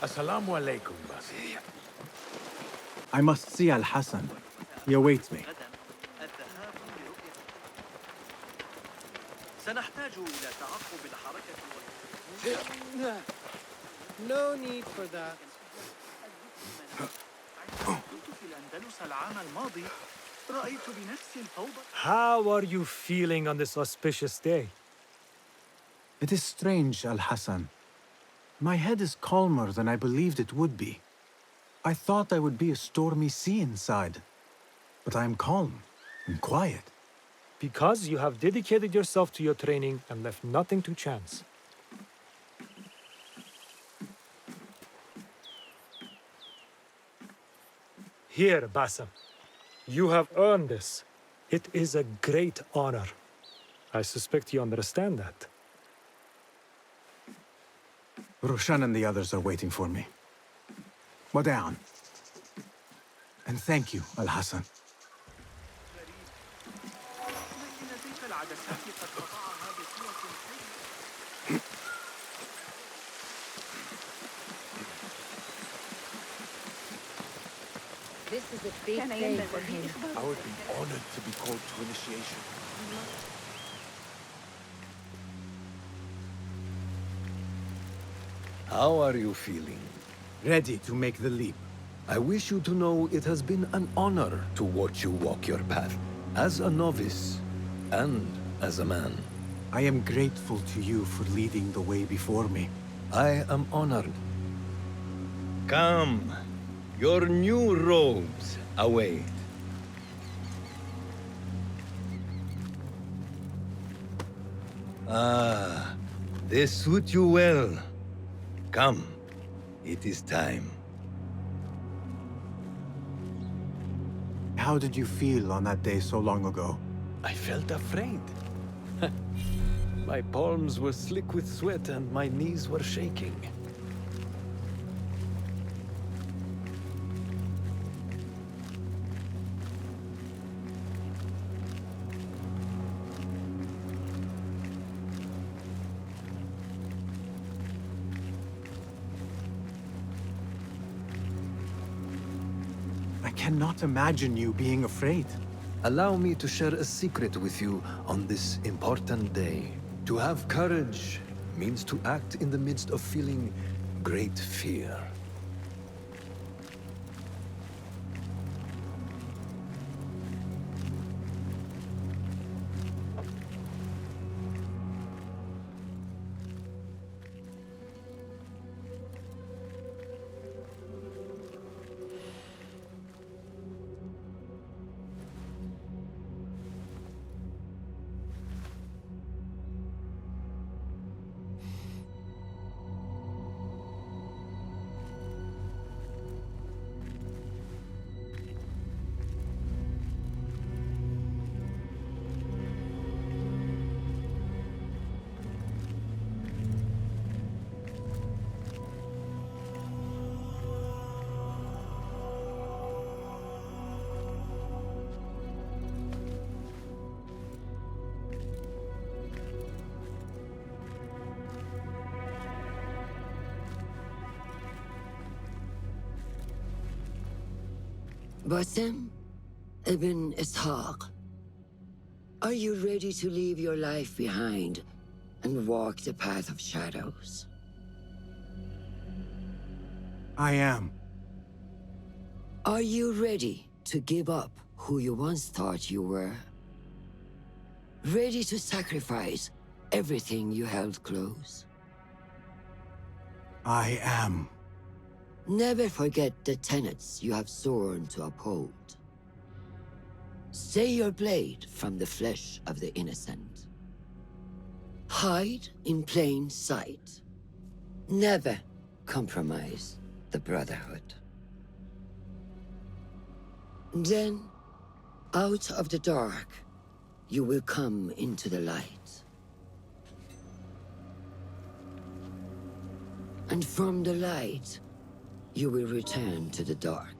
Assalamu alaikum, Basim. I must see Al-Hassan. He awaits me. No need for that. How are you feeling on this auspicious day? It is strange, Al-Hassan. My head is calmer than I believed it would be. I thought I would be a stormy sea inside. But I am calm and quiet. Because you have dedicated yourself to your training and left nothing to chance. Here, Basim. You have earned this. It is a great honor. I suspect you understand that. Roshan and the others are waiting for me. Down. And thank you, Al-Hassan. This is a big day for him. I would be honored to be called to initiation. How are you feeling? Ready to make the leap. I wish you to know it has been an honor to watch you walk your path, as a novice and as a man. I am grateful to you for leading the way before me. I am honored. Come, your new robes await. Ah, they suit you well. Come, it is time. How did you feel on that day so long ago? I felt afraid. My palms were slick with sweat and my knees were shaking. I cannot imagine you being afraid. Allow me to share a secret with you on this important day. To have courage means to act in the midst of feeling great fear. Basim ibn Ishaq, are you ready to leave your life behind and walk the path of shadows? I am. Are you ready to give up who you once thought you were? Ready to sacrifice everything you held close? I am. Never forget the tenets you have sworn to uphold. Stay your blade from the flesh of the innocent. Hide in plain sight. Never compromise the Brotherhood. Then, out of the dark, you will come into the light. And from the light, you will return to the dark.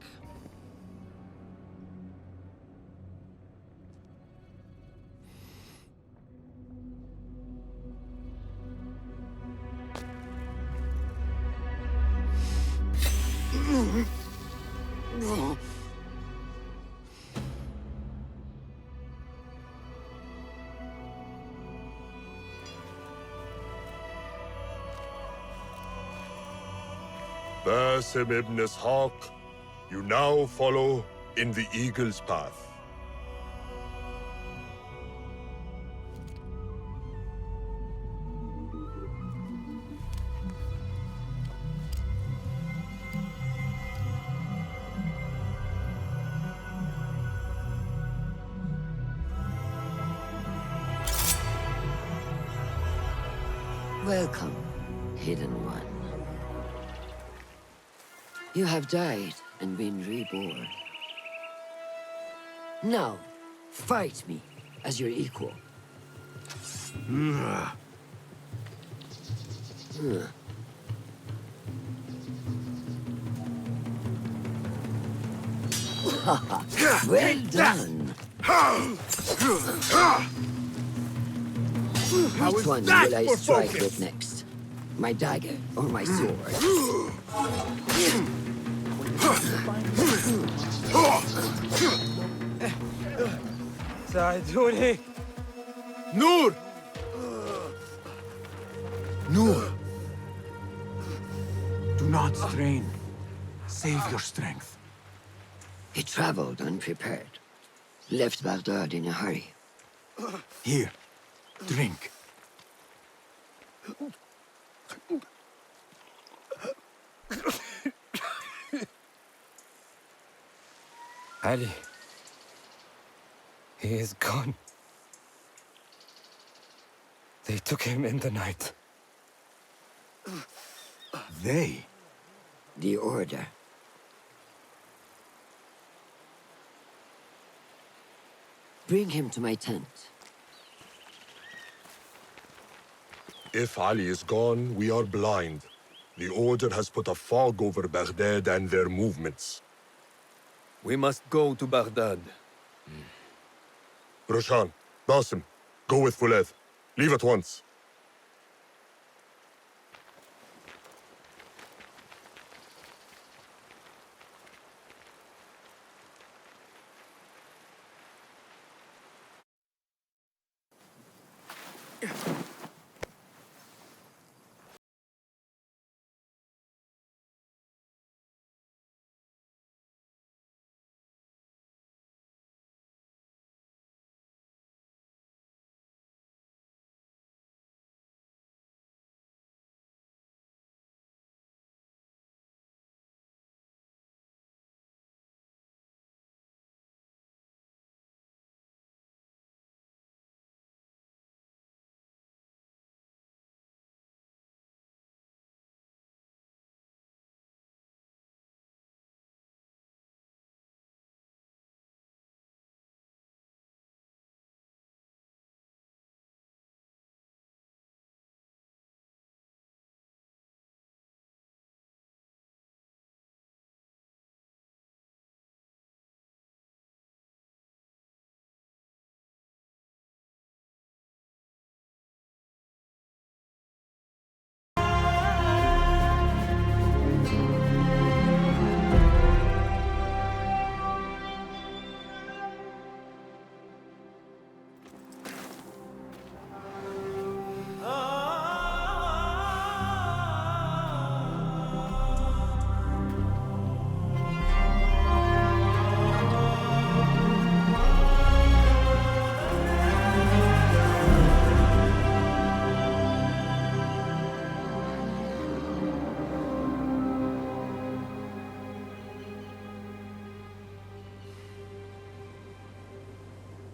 Basim ibn Ishaq, you now follow in the Eagle's path. Welcome, Hidden One. You have died and been reborn. Now, fight me as your equal. Well done. Which one will I strike with next? My dagger or my sword? ساعدوني. Noor! Noor! Do not strain. Save your strength. He traveled unprepared. Left Baghdad in a hurry. Here, drink. Ali. He is gone. They took him in the night. They? The Order. Bring him to my tent. If Ali is gone, we are blind. The Order has put a fog over Baghdad and their movements. We must go to Baghdad. Roshan, Basim, go with Fulad. Leave at once.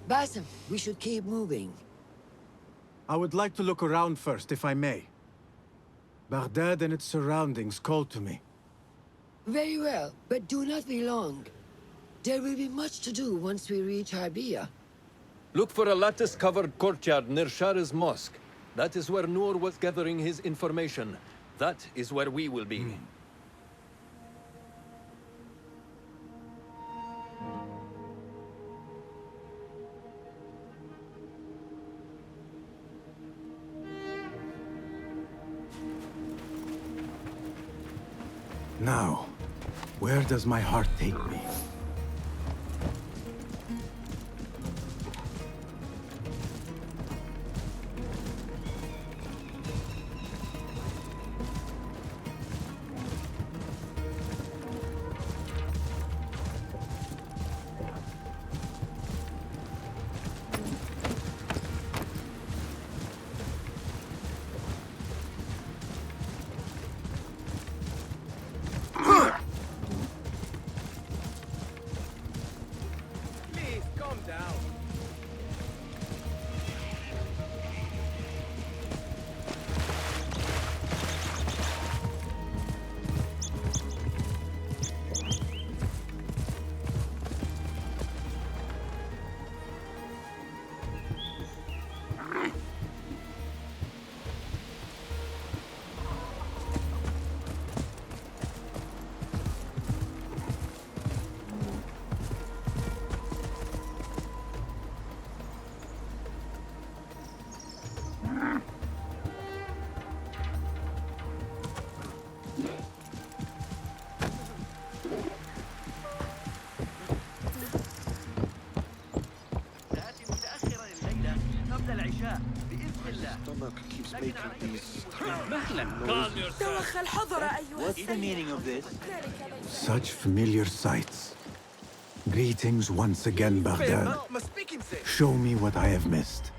Basim, we should keep moving. I would like to look around first, if I may. Baghdad and its surroundings call to me. Very well, but do not be long. There will be much to do once we reach Harbia. Look for a lattice-covered courtyard near Shah's mosque. That is where Noor was gathering his information. That is where we will be. Now, where does my heart take me? Stomach keeps making these توخى الحذر أيها What's the meaning of this? Such familiar sights. Greetings once again, Baghdad. ما speaking say. Show me what I have missed.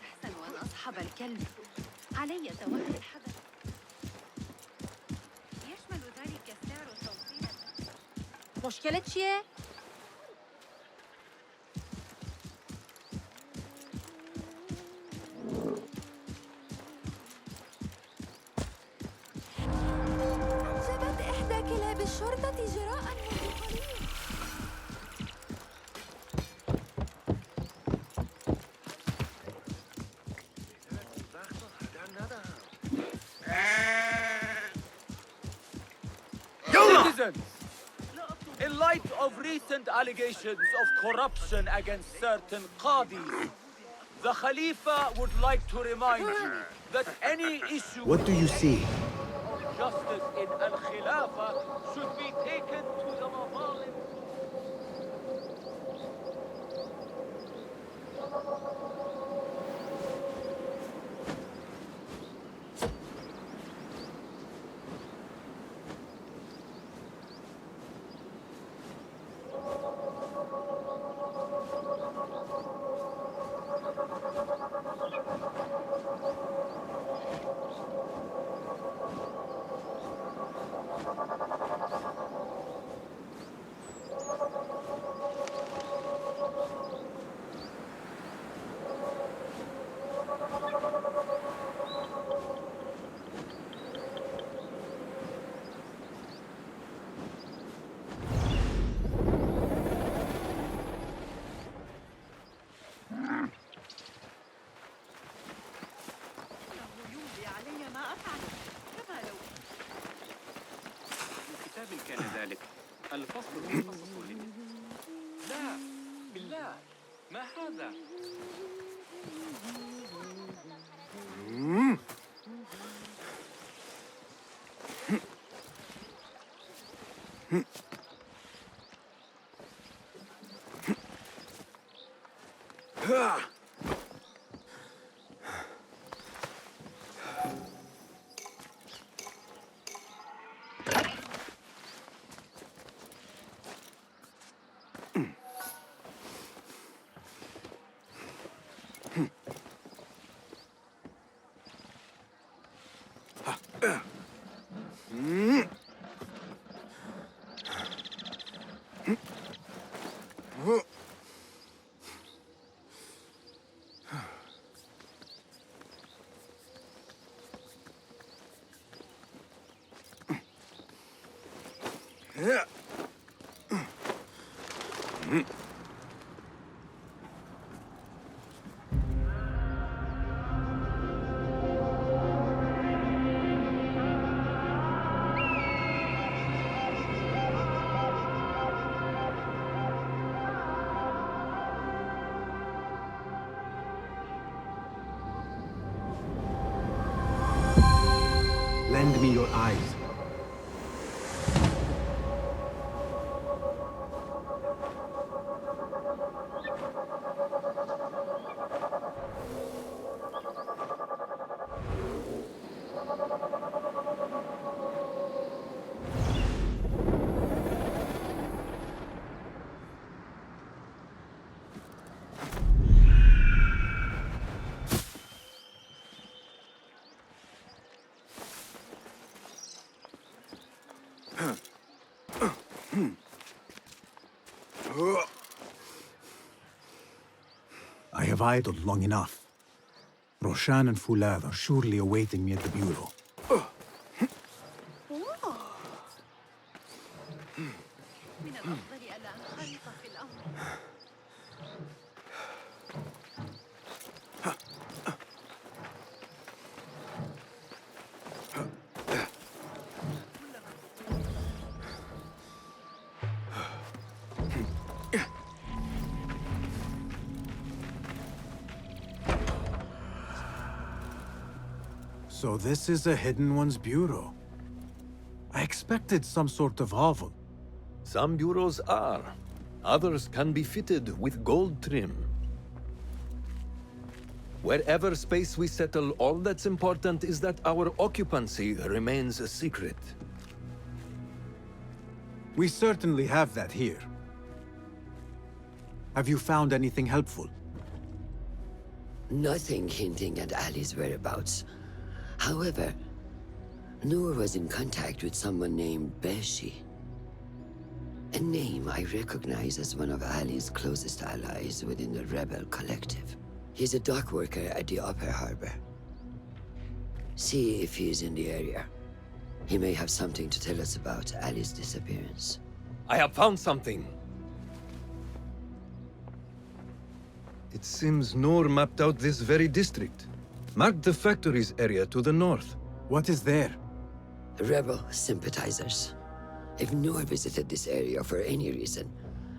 أحسن أن أصحب الكلب. علي توخي الحذر. يشمل ذلك سعر توصيل. مشكلة شيء؟ جبت إحدى كلاب الشرطة جراء منذ قليل. Citizens, in light of recent allegations of corruption against certain qadis, the Khalifa would like to remind you that any issue What do you see? of justice in Al-Khilafa should be taken to the mazalim. يولي علي ما أفعل. كما لو كتاب كان ذلك الفصل مخصص لا بالله ما هذا Lend me your eyes. I have idled long enough. Roshan and Foulad are surely awaiting me at the bureau. من الأفضل ألا أنخرط في الأمر. So this is a Hidden One's bureau. I expected some sort of hovel. Some bureaus are. Others can be fitted with gold trim. Wherever space we settle, all that's important is that our occupancy remains a secret. We certainly have that here. Have you found anything helpful? Nothing hinting at Ali's whereabouts. However, Noor was in contact with someone named Beshi. A name I recognize as one of Ali's closest allies within the Rebel Collective. He's a dock worker at the Upper Harbor. See if he's in the area. He may have something to tell us about Ali's disappearance. I have found something. It seems Noor mapped out this very district. Marked the factories area to the north. What is there? Rebel sympathizers. If Noor visited this area for any reason,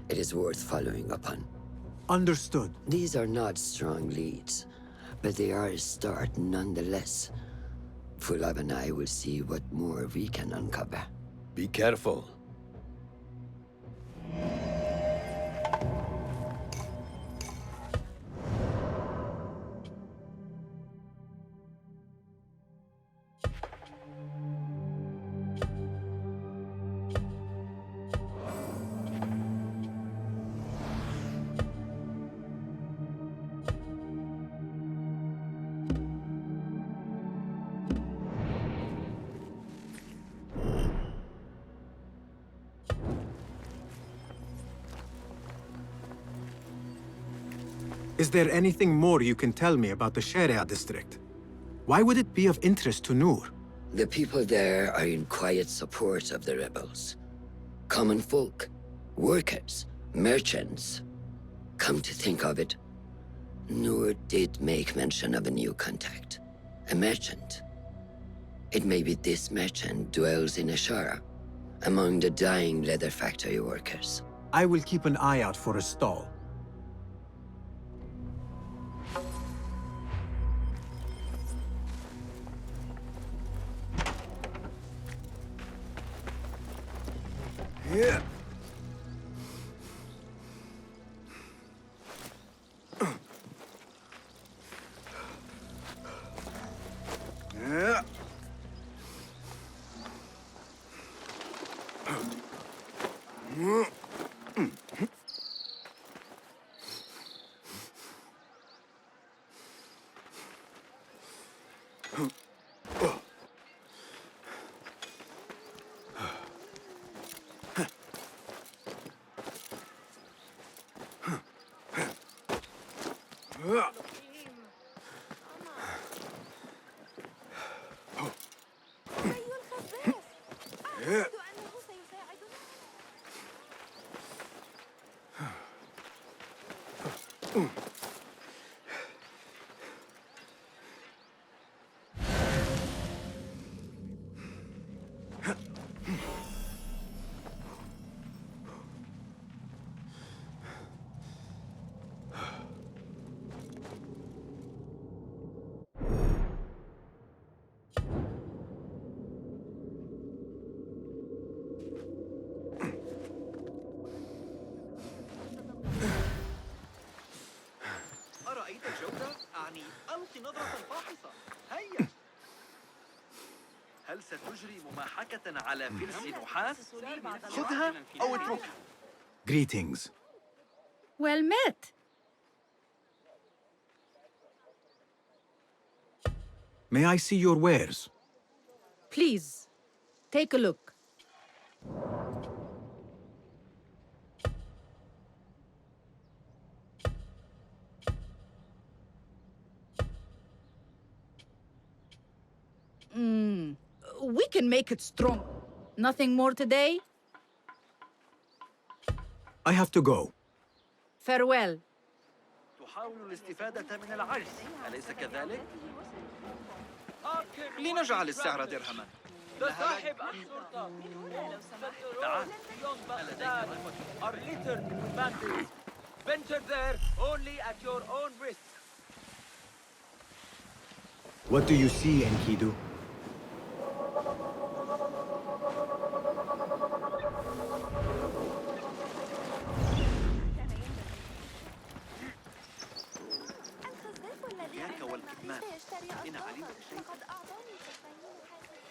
it is worth following up on. Understood. These are not strong leads, but they are a start nonetheless. Fulab and I will see what more we can uncover. Be careful. Is there anything more you can tell me about the Sharia district? Why would it be of interest to Noor? The people there are in quiet support of the rebels. Common folk, workers, merchants. Come to think of it, Noor did make mention of a new contact. A merchant. It may be this merchant dwells in Ashara, among the dying leather factory workers. I will keep an eye out for a stall. Yeah. Yeah. أرأيت الجودة؟ أعني ألق نظرة فاحصة. هيا. هل ستجري مماحكة على فلس نحاس؟ خذها أو اتركها. Greetings. Well met. May I see your wares? Please, take a look. We can make it strong. Nothing more today? I have to go. Farewell. تحاول الاستفادة من العجز، أليس كذلك؟ لنجعل السعر درهما. تصاحب الشرطة. تعال. بغداد are littered with bandits. Venture there only at your own risk. What do you see, Enkidu? الخزاف الذي إياك عند والكتمان. النحل سيشتري إن أصدارا. علمت شيئا. لقد أعطاني تخيل هذه.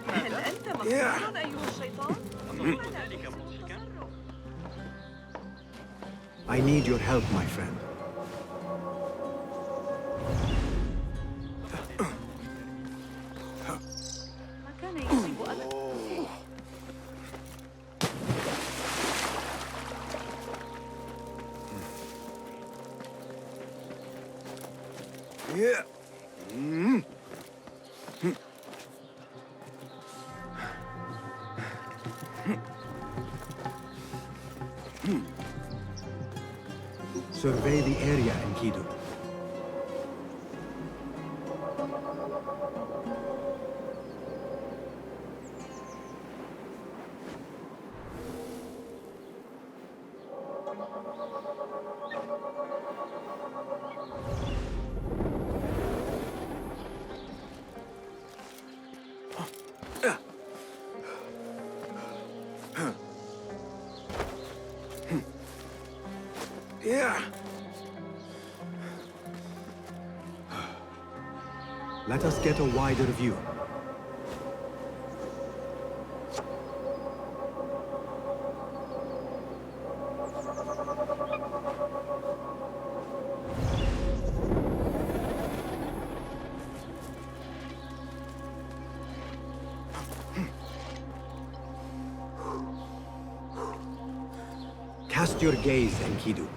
هل أنت مسرور أيها الشيطان؟ I need your help, my friend. ما كان يجب أن Yeah. Survey the area, Enkidu. Yeah. Let us get a wider view. Cast your gaze, Enkidu.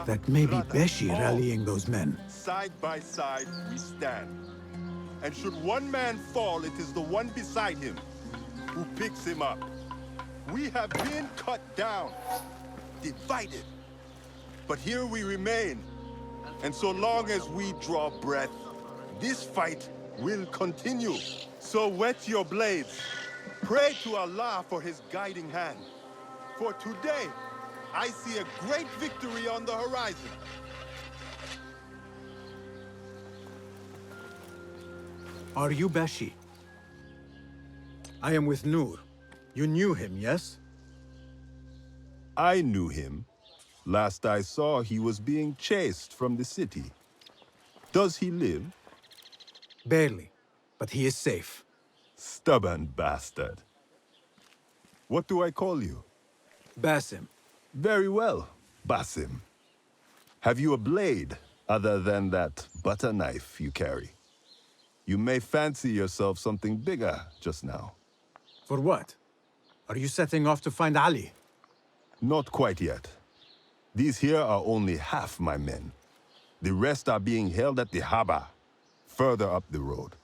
That may be Beshi rallying those men. Side by side we stand. And should one man fall, it is the one beside him who picks him up. We have been cut down, divided. But here we remain. And so long as we draw breath, this fight will continue. So whet your blades. Pray to Allah for his guiding hand. For today, I see a great victory on the horizon. Are you Beshi? I am with Nur. You knew him, yes? I knew him, Last I saw, he was being chased from the city. Does he live? Barely, but he is safe. Stubborn bastard. What do I call you? Basim. Very well, Basim. Have you a blade other than that butter knife you carry? You may fancy yourself something bigger just now. For what? Are you setting off to find Ali? Not quite yet. These here are only half my men. The rest are being held at the Haba, further up the road.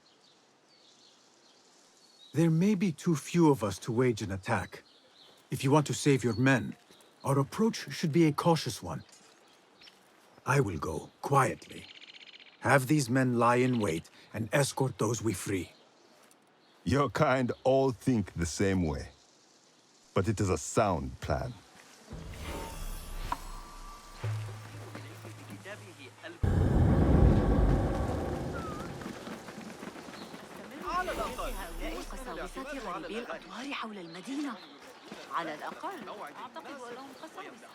There may be too few of us to wage an attack. If you want to save your men, our approach should be a cautious one. I will go quietly. Have these men lie in wait and escort those we free. Your kind all think the same way. But it is a sound plan. هؤلاء القساوسة غريبي الأطوار حول المدينة. على الأقل أعتقد أنهم قساوسة.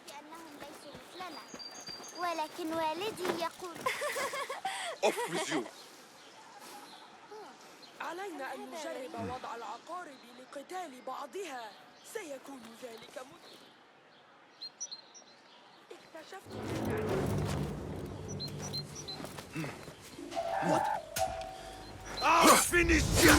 كأنهم ليسوا مثلنا. ولكن والدي يقول Off with you. علينا أن نجرب وضع العقارب لقتال بعضها. سيكون ذلك اكتشفت What? I'll finish you!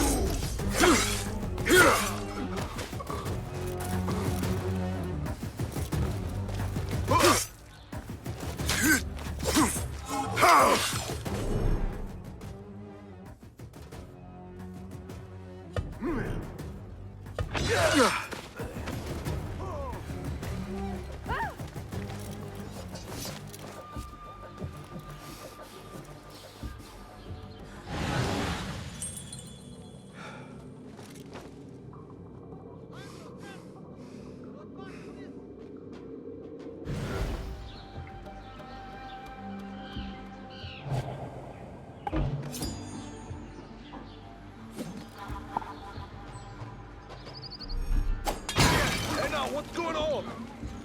What's going on?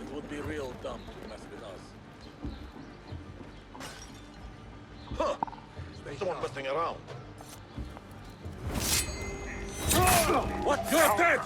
It would be real dumb to mess with us. Huh! Someone messing around. What? You're dead!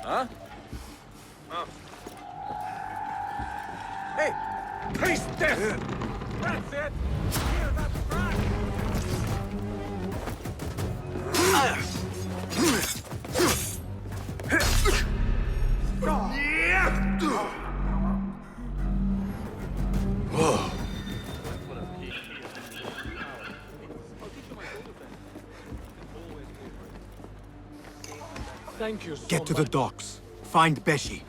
Huh? Hey! Taste this! That's it! Hear that crack! Thank you so Get to the much. docks. Find Beshi.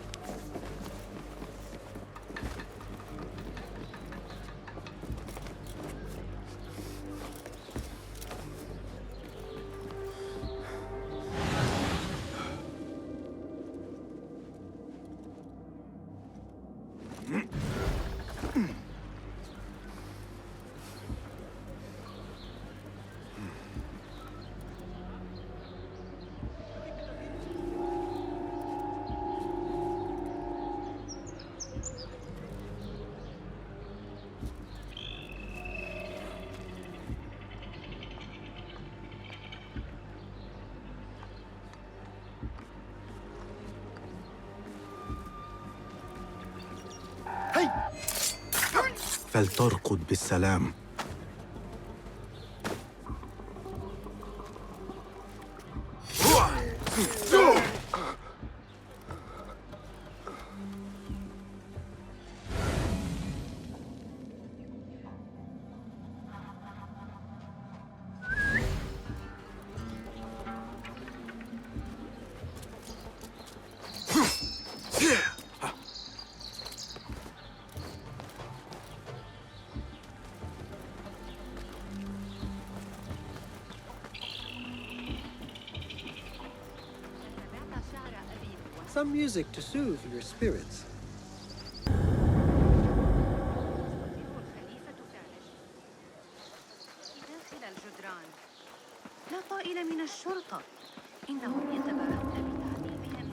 فلترقد بالسلام. Some music to soothe your spirits. داخل الجدران لا طائل من الشرطة. إنهم يتباهون بتعذيبهم.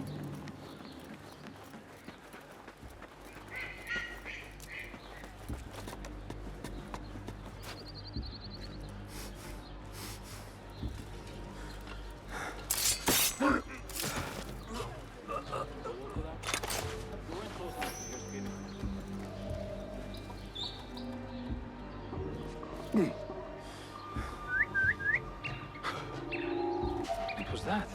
What was that?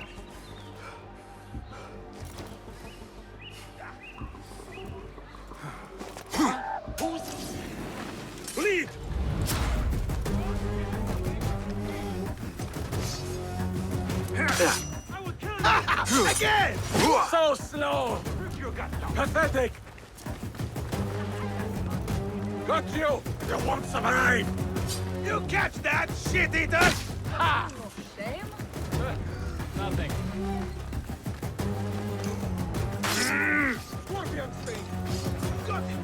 Bleed! Again! So slow! Pathetic! Got you! You won't survive! You catch that, shit eater! Ha! Shame? Nothing. Scorpion sting! Got it!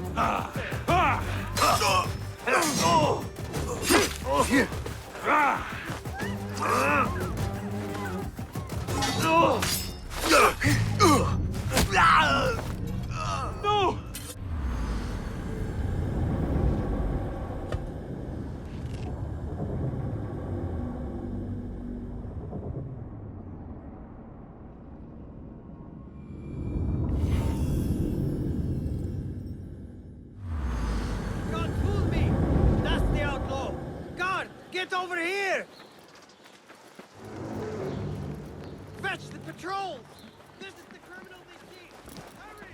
No! God, fool me! That's the outlaw! Guard, get over here! Fetch the patrol! This is the criminal they see! Hurry!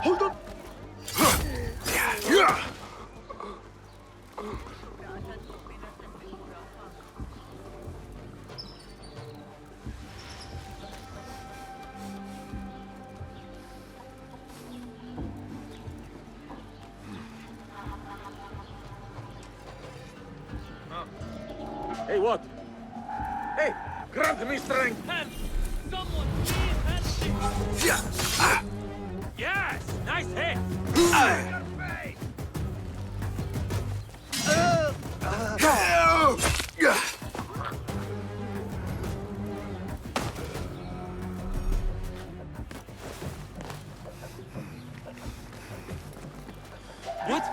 Hold on! Hey, what? Hey, grant me strength! Help! Someone please help me! Yes! Nice hit! What?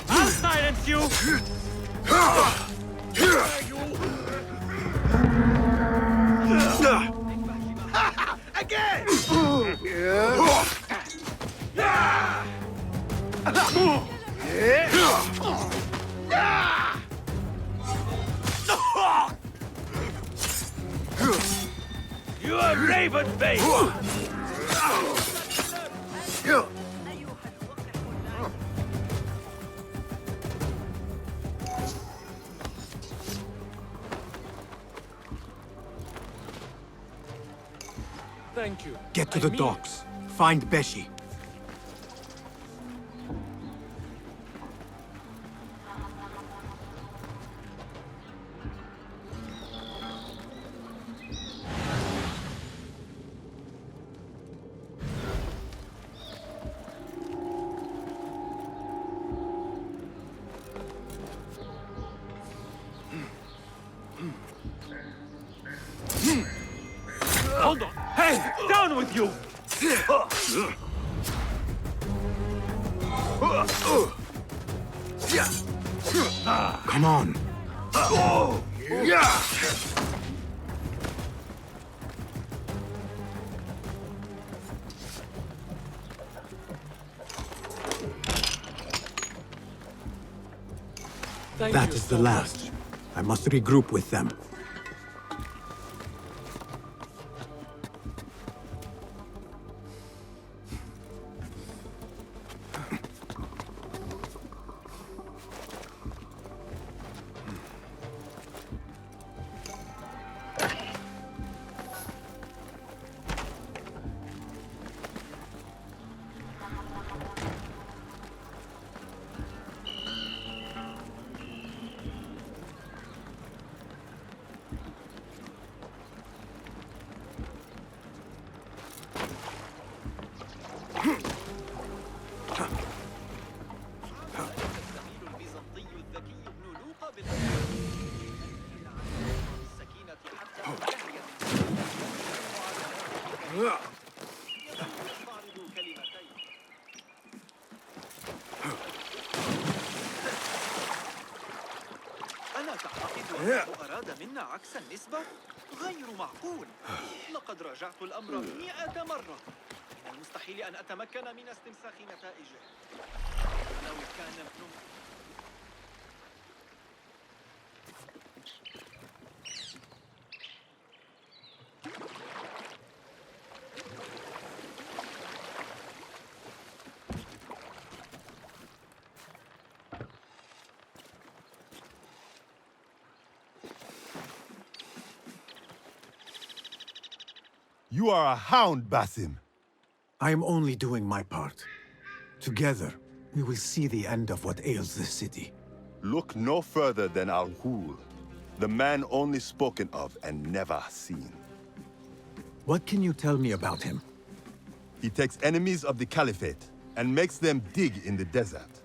I'll silence you! Again! You are raven bait! Thank you. Get to the docks. Find Beshi. Hold on! Hey! Down with you! Come on. That is the last. I must regroup with them. ألا تعتقد أنه أراد منا عكس النسبة؟ غير معقول. لقد راجعت الأمر 100 مرة. من المستحيل أن أتمكن من استنساخ نتائجه. لو كان ابن You are a hound, Basim. I am only doing my part. Together, we will see the end of what ails this city. Look no further than Al-Ghul, the man only spoken of and never seen. What can you tell me about him? He takes enemies of the Caliphate and makes them dig in the desert.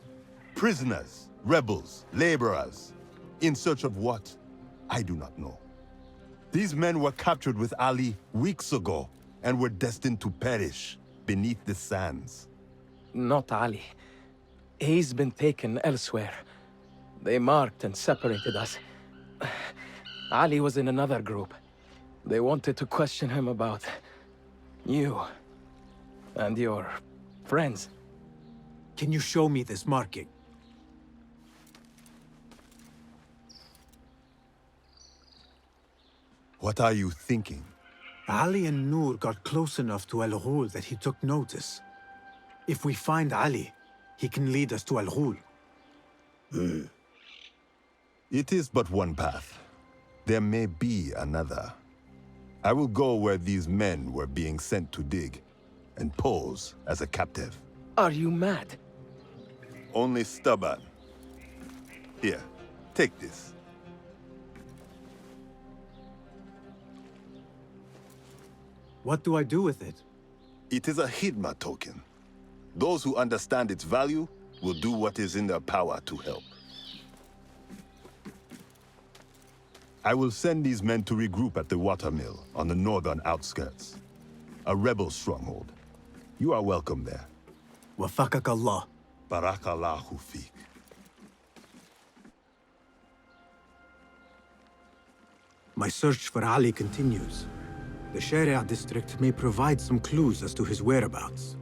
Prisoners, rebels, laborers. In search of what? I do not know. These men were captured with Ali weeks ago and were destined to perish beneath the sands. Not Ali. He's been taken elsewhere. They marked and separated us. Ali was in another group. They wanted to question him about you and your friends. Can you show me this marking? What are you thinking? Ali and Noor got close enough to Al-Ghul that he took notice. If we find Ali, he can lead us to Al-Ghul. It is but one path. There may be another. I will go where these men were being sent to dig, and pose as a captive. Are you mad? Only stubborn. Here, take this. What do I do with it? It is a Hidma token. Those who understand its value will do what is in their power to help. I will send these men to regroup at the watermill on the northern outskirts. A rebel stronghold. You are welcome there. Wafakak Allah. Barakallahu feek. My search for Ali continues. The Sharia district may provide some clues as to his whereabouts.